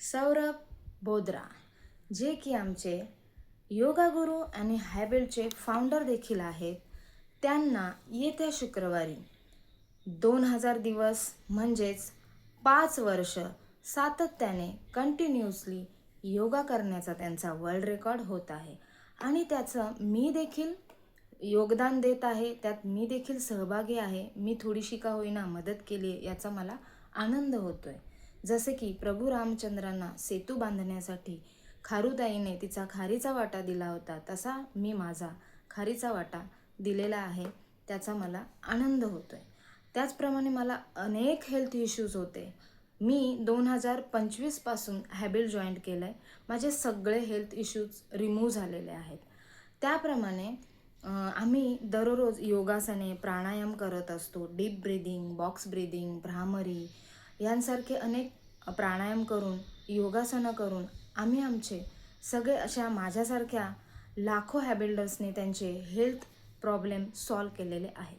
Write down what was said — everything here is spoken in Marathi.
सौरभ बोद्रा, जे की आमचे योगा गुरु आणि हॅबिटचे फाउंडर देखील आहेत, त्यांना येत्या शुक्रवारी 2000 दिवस म्हणजेच 5 वर्ष सातत्याने कंटिन्युअसली योगा करण्याचा त्यांचा वर्ल्ड रेकॉर्ड होत आहे आणि त्याचं मी देखील योगदान देत आहे, त्यात मी देखील सहभागी आहे. मी थोडीशी का होईना मदत केली याचा मला आनंद होतोय. जसे की प्रभू रामचंद्रांना सेतू बांधण्यासाठी खारुताईने तिचा खारीचा वाटा दिला होता, तसा मी माझा खारीचा वाटा दिलेला आहे, त्याचा मला आनंद होतोय. त्याचप्रमाणे मला अनेक हेल्थ इश्यूज होते. मी 2025 पासून हॅबिट जॉईंट केलं आहे. माझे सगळे हेल्थ इश्यूज रिमूव्ह झालेले आहेत. त्याप्रमाणे आम्ही दररोज योगासने प्राणायाम करत असतो. Deep breathing, box breathing, bhramari यांसारखे अनेक प्राणायाम करून, योगासनं करून आम्ही आमचे सगळे अशा माझ्यासारख्या लाखो हॅबिल्डर्सने त्यांचे हेल्थ प्रॉब्लेम सॉल्व केलेले आहेत.